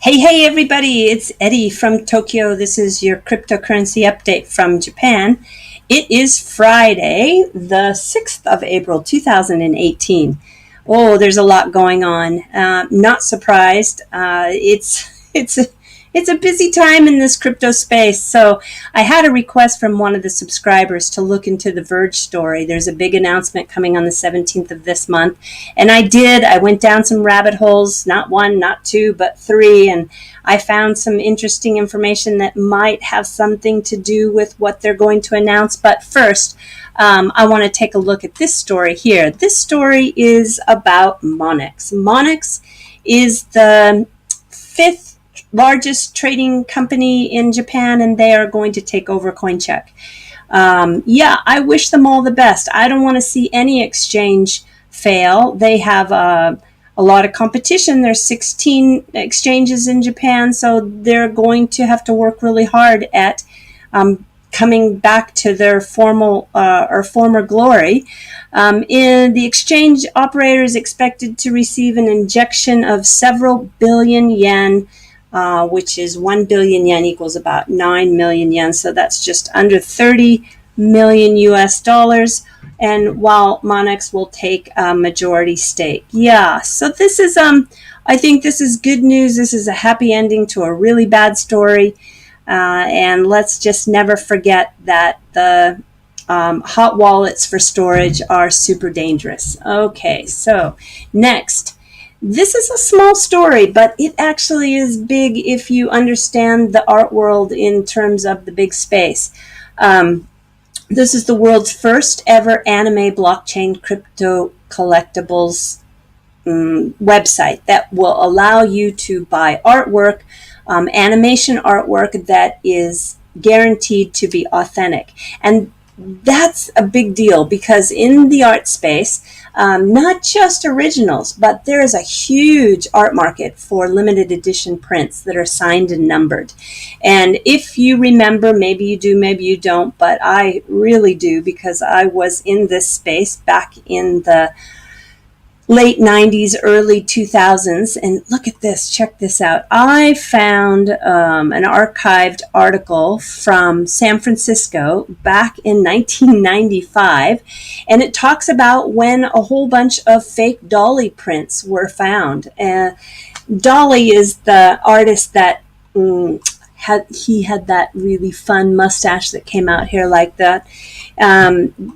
Hey, everybody, it's Eddie from Tokyo. This is your cryptocurrency update from Japan. It is Friday, the 6th of April, 2018. Oh, there's a lot going on. Not surprised. It's a busy time in this crypto space. So I had a request from one of the subscribers to look into the Verge story. There's a big announcement coming on the 17th of this month. And I did. I went down some rabbit holes, not one, not two, but three. And I found some interesting information that might have something to do with what they're going to announce. But first, I want to take a look at this story here. This story is about MONEX. MONEX is the fifth largest trading company in Japan, and they are going to take over Coincheck. I wish them all the best. I don't want to see any exchange fail. They have a lot of competition. There's 16 exchanges in Japan, so they're going to have to work really hard at coming back to their former glory. In the exchange operator is expected to receive an injection of several billion yen, which is 1 billion yen equals about 9 million yen. So that's just under 30 million US dollars. And while MONEX will take a majority stake. Yeah, so this is, I think this is good news. This is a happy ending to a really bad story. And let's just never forget that the hot wallets for storage are super dangerous. Okay, so next. This is a small story, but it actually is big if you understand the art world in terms of the big space. This is the world's first ever anime blockchain Crypto-Collectibles website that will allow you to buy artwork, animation artwork that is guaranteed to be authentic. And that's a big deal because in the art space, not just originals, but there is a huge art market for limited edition prints that are signed and numbered. And if you remember, maybe you do, maybe you don't, but I really do because I was in this space back in the late 90s, early 2000s. And look at this, check this out. I found an archived article from San Francisco back in 1995, and it talks about when a whole bunch of fake Dolly prints were found. Dolly is the artist that had that really fun mustache that came out here like that.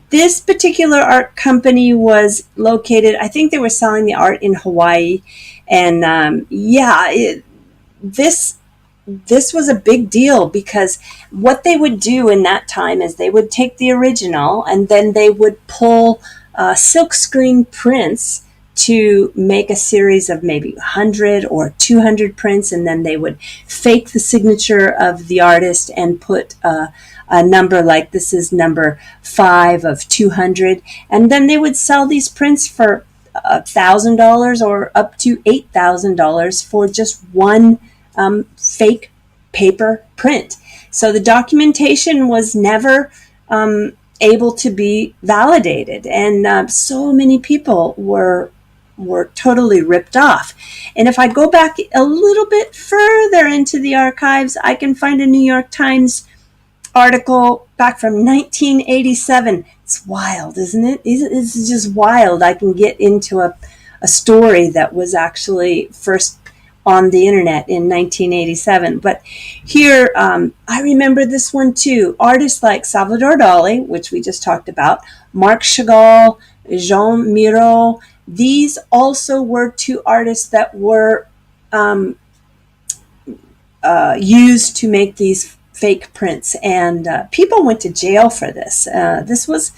This particular art company was located, I think they were selling the art in Hawaii. And this was a big deal because what they would do in that time is they would take the original and then they would pull silkscreen prints to make a series of maybe 100 or 200 prints, and then they would fake the signature of the artist and put a number like this is number 5 of 200, and then they would sell these prints for $1,000 or up to $8,000 for just one fake paper print. So the documentation was never able to be validated, and so many people were totally ripped off. And if I go back a little bit further into the archives, I can find a New York Times article back from 1987. It's wild, isn't it? It's just wild. I can get into a story that was actually first on the internet in 1987. But here, I remember this one too. Artists like Salvador Dali, which we just talked about, Marc Chagall, Jean Miro, these also were two artists that were used to make these fake prints, and people went to jail for this. This was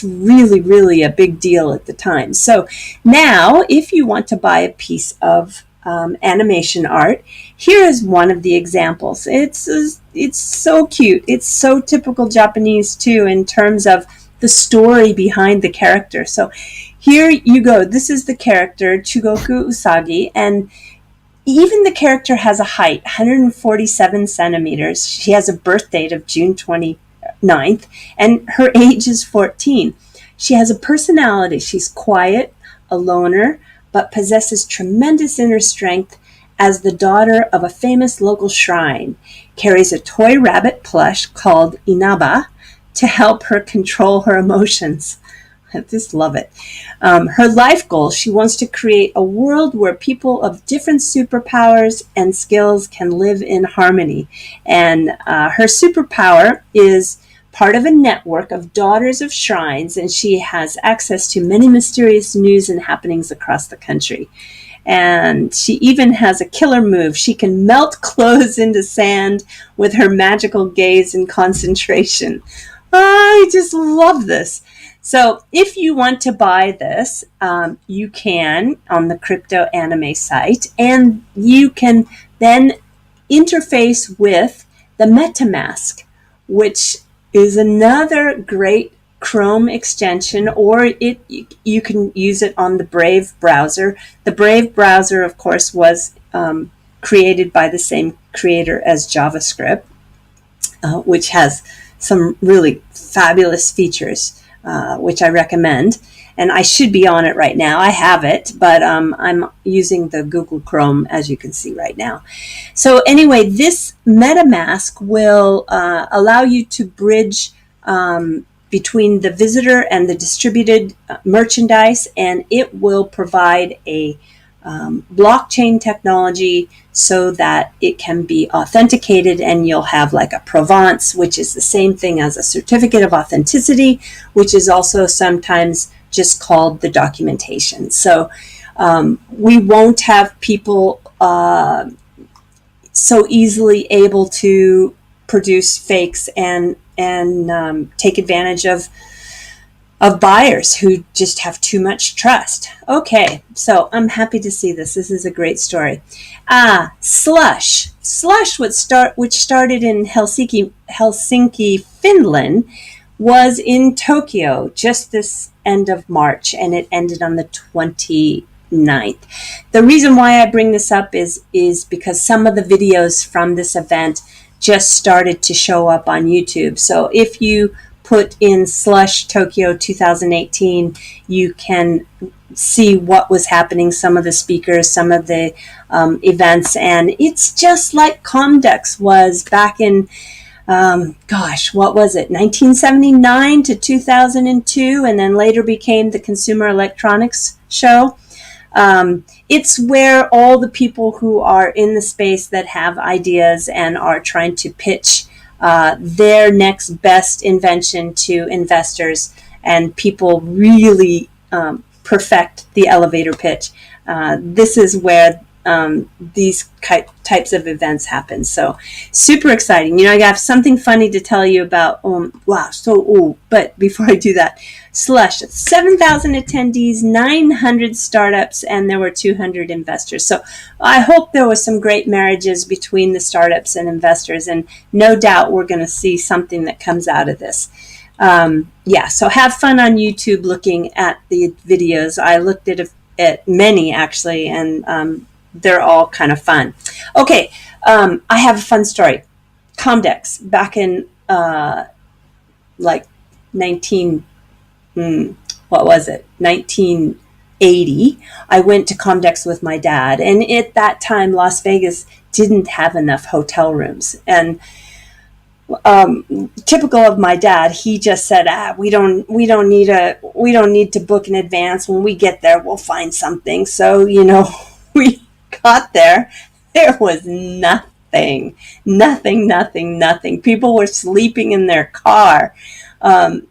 really, really a big deal at the time. So now, if you want to buy a piece of animation art, here is one of the examples. It's so cute. It's so typical Japanese too in terms of the story behind the character. So here you go. This is the character Chugoku Usagi, and even the character has a height, 147 centimeters. She has a birth date of June 29th, and her age is 14. She has a personality. She's quiet, a loner, but possesses tremendous inner strength as the daughter of a famous local shrine, carries a toy rabbit plush called Inaba to help her control her emotions. I just love it. Her life goal, she wants to create a world where people of different superpowers and skills can live in harmony. And her superpower is part of a network of daughters of shrines, and she has access to many mysterious news and happenings across the country. And she even has a killer move. She can melt clothes into sand with her magical gaze and concentration. I just love this. So if you want to buy this, you can on the CryptoAnime site, and you can then interface with the MetaMask, which is another great Chrome extension, or you can use it on the Brave browser. The Brave browser, of course, was created by the same creator as JavaScript, which has some really fabulous features, which I recommend. And I should be on it right now. I have it, but I'm using the Google Chrome, as you can see right now. So anyway, this MetaMask will allow you to bridge between the visitor and the distributed merchandise, and it will provide a blockchain technology so that it can be authenticated, and you'll have like a provenance, which is the same thing as a certificate of authenticity, which is also sometimes just called the documentation. So we won't have people so easily able to produce fakes and take advantage of buyers who just have too much trust. Okay, so I'm happy to see this. This is a great story. Slush. Slush, which started in Helsinki, Finland, was in Tokyo just this end of March, and it ended on the 29th. The reason why I bring this up is because some of the videos from this event just started to show up on YouTube. So if you put in SLUSH Tokyo 2018, you can see what was happening, some of the speakers, some of the events, and it's just like Comdex was back in what was it, 1979 to 2002, and then later became the Consumer Electronics Show. It's where all the people who are in the space that have ideas and are trying to pitch their next best invention to investors, and people really perfect the elevator pitch. This is where these types of events happen. So super exciting. I have something funny to tell you about. But before I do that, Slush, 7,000 attendees, 900 startups, and there were 200 investors. So I hope there was some great marriages between the startups and investors, and no doubt we're going to see something that comes out of this. So have fun on YouTube looking at the videos. I looked at many actually, and they're all kind of fun. Okay, I have a fun story. Comdex, back in 1980, I went to Comdex with my dad, and at that time Las Vegas didn't have enough hotel rooms, and typical of my dad, he just said, we don't need to book in advance. When we get there, we'll find something. So we got there. There was nothing. People were sleeping in their car. But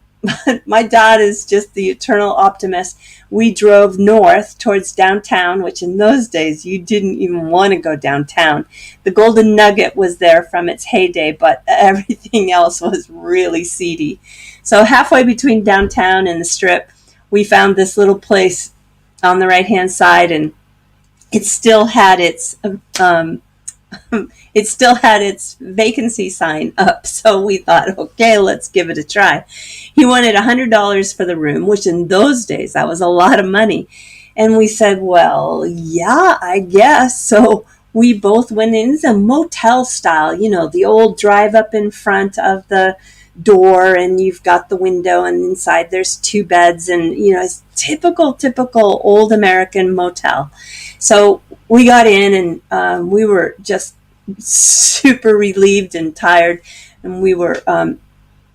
my dad is just the eternal optimist. We drove north towards downtown, which in those days you didn't even want to go downtown. The Golden Nugget was there from its heyday, but everything else was really seedy. So halfway between downtown and the Strip, we found this little place on the right-hand side, and it still had its vacancy sign up. So we thought, okay, let's give it a try. He wanted $100 for the room, which in those days, that was a lot of money. And we said, well, yeah, I guess. So we both went in. It's a motel style, the old drive up in front of the door, and you've got the window, and inside there's two beds, and it's typical old American motel. So we got in, and we were just super relieved and tired, and we were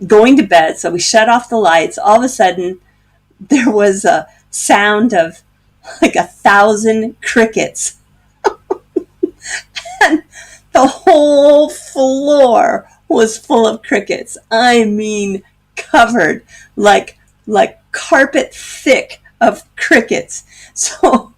going to bed. So we shut off the lights. All of a sudden, there was a sound of like 1,000 crickets, and the whole floor was full of crickets. I mean, covered like carpet thick of crickets. So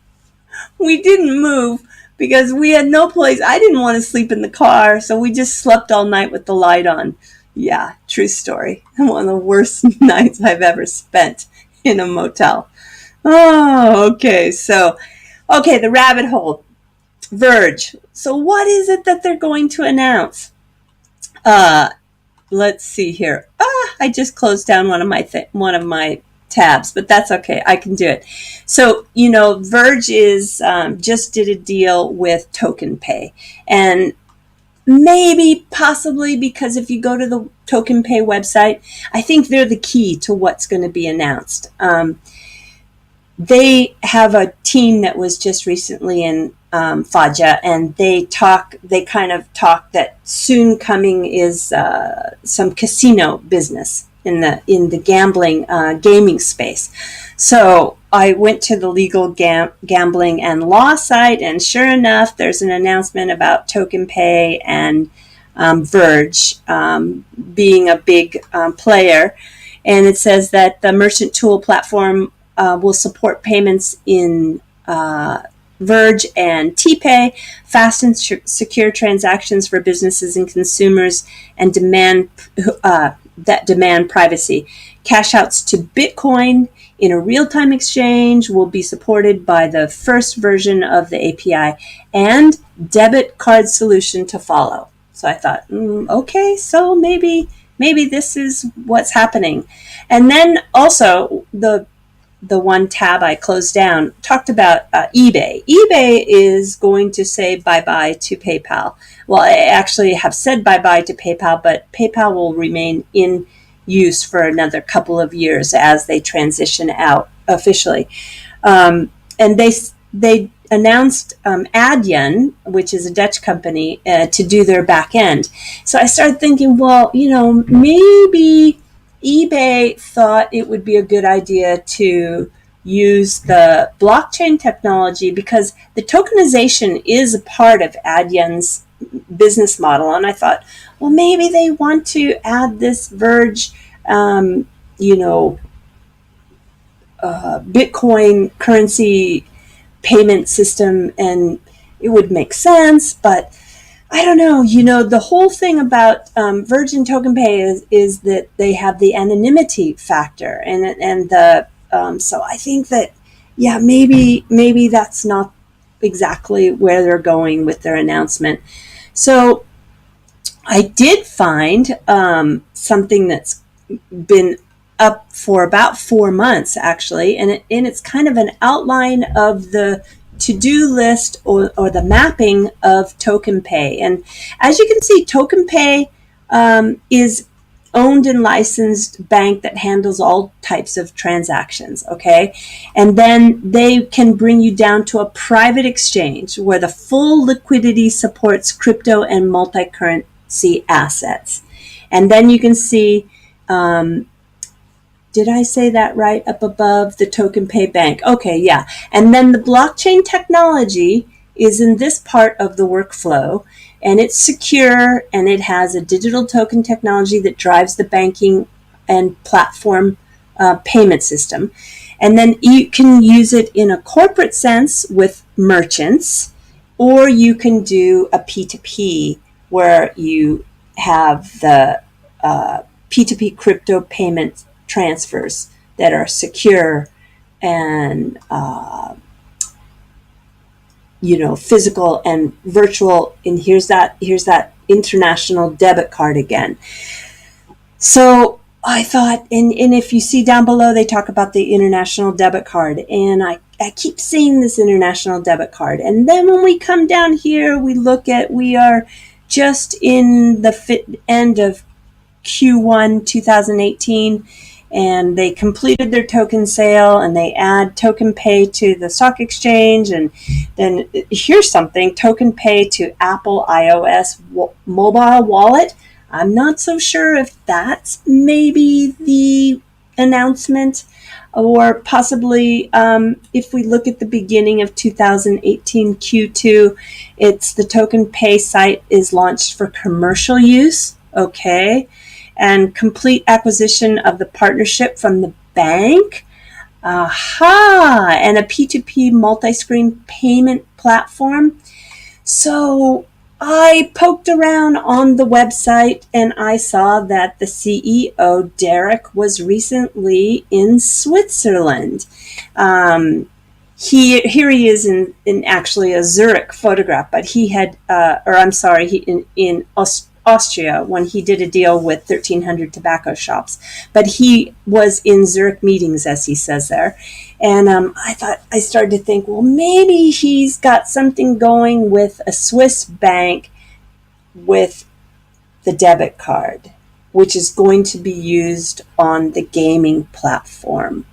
we didn't move because we had no place. I didn't want to sleep in the car, so we just slept all night with the light on. Yeah, true story. One of the worst nights I've ever spent in a motel. Oh, okay. So, okay, the rabbit hole. Verge. So what is it that they're going to announce? Let's see here. I just closed down one of my tabs, but that's okay. I can do it. So, Verge is just did a deal with TokenPay, and maybe possibly because if you go to the TokenPay website, I think they're the key to what's going to be announced. They have a team that was just recently in Faja, and they kind of talk that soon coming is some casino business in the gambling gaming space. So I went to the legal gambling and law site, and sure enough, there's an announcement about TokenPay and Verge being a big player, and it says that the merchant tool platform will support payments in Verge and TPay, fast and secure transactions for businesses and consumers, and that demand privacy. Cash outs to Bitcoin in a real-time exchange will be supported by the first version of the API and debit card solution to follow. So I thought, okay, so maybe this is what's happening. And then also the one tab I closed down talked about eBay. eBay is going to say bye-bye to PayPal. Well, I actually have said bye-bye to PayPal, but PayPal will remain in use for another couple of years as they transition out officially. And they announced Adyen, which is a Dutch company, to do their back end. So I started thinking, well, maybe eBay thought it would be a good idea to use the blockchain technology because the tokenization is a part of Adyen's business model. And I thought, well, maybe they want to add this Verge, Bitcoin currency payment system, and it would make sense, but I don't know. The whole thing about Verge and TokenPay is that they have the anonymity factor, and the so I think that maybe that's not exactly where they're going with their announcement. So I did find something that's been up for about 4 months actually, and it's kind of an outline of the to-do list or the mapping of TokenPay. And as you can see, TokenPay is owned and licensed bank that handles all types of transactions, okay? And then they can bring you down to a private exchange where the full liquidity supports crypto and multi-currency assets. And then you can see, did I say that right up above, the TokenPay bank? Okay, yeah. And then the blockchain technology is in this part of the workflow, and it's secure, and it has a digital token technology that drives the banking and platform payment system. And then you can use it in a corporate sense with merchants, or you can do a P2P where you have the P2P crypto payment transfers that are secure and physical and virtual. And here's that international debit card again. So I thought, and if you see down below, they talk about the international debit card, and I keep seeing this international debit card. And then when we come down here, we are just in the end of Q1 2018, and they completed their token sale, and they add TokenPay to the stock exchange. And then here's something: TokenPay to Apple iOS mobile wallet. I'm not so sure if that's maybe the announcement, or possibly if we look at the beginning of 2018 Q2, it's the TokenPay site is launched for commercial use. Okay. And complete acquisition of the partnership from the bank. Aha! And a P2P multi-screen payment platform. So I poked around on the website and I saw that the CEO, Derek, was recently in Switzerland. Here he is in actually a Zurich photograph, but he had, in Austria when he did a deal with 1,300 tobacco shops. But he was in Zurich meetings, as he says there. And I started to think, well, maybe he's got something going with a Swiss bank with the debit card, which is going to be used on the gaming platform.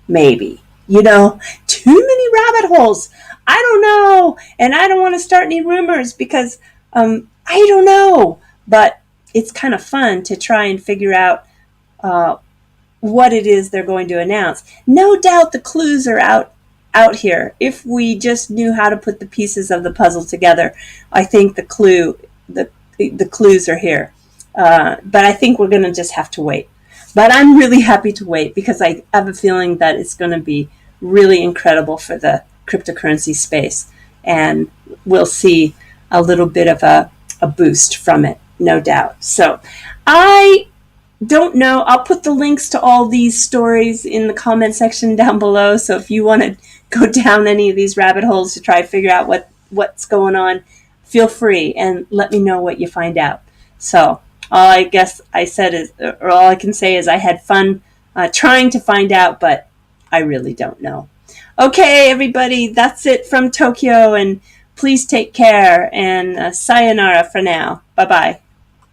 Maybe. Too many rabbit holes. I don't know. And I don't want to start any rumors because I don't know. But it's kind of fun to try and figure out what it is they're going to announce. No doubt the clues are out here. If we just knew how to put the pieces of the puzzle together, I think the clues are here. But I think we're going to just have to wait. But I'm really happy to wait because I have a feeling that it's going to be really incredible for the cryptocurrency space. And we'll see a little bit of a boost from it, no doubt. So I don't know. I'll put the links to all these stories in the comment section down below. So if you want to go down any of these rabbit holes to try to figure out what's going on, feel free and let me know what you find out. So all I guess I said is, or all I can say is I had fun trying to find out, but I really don't know. Okay, everybody, that's it from Tokyo, and please take care, and sayonara for now. Bye-bye.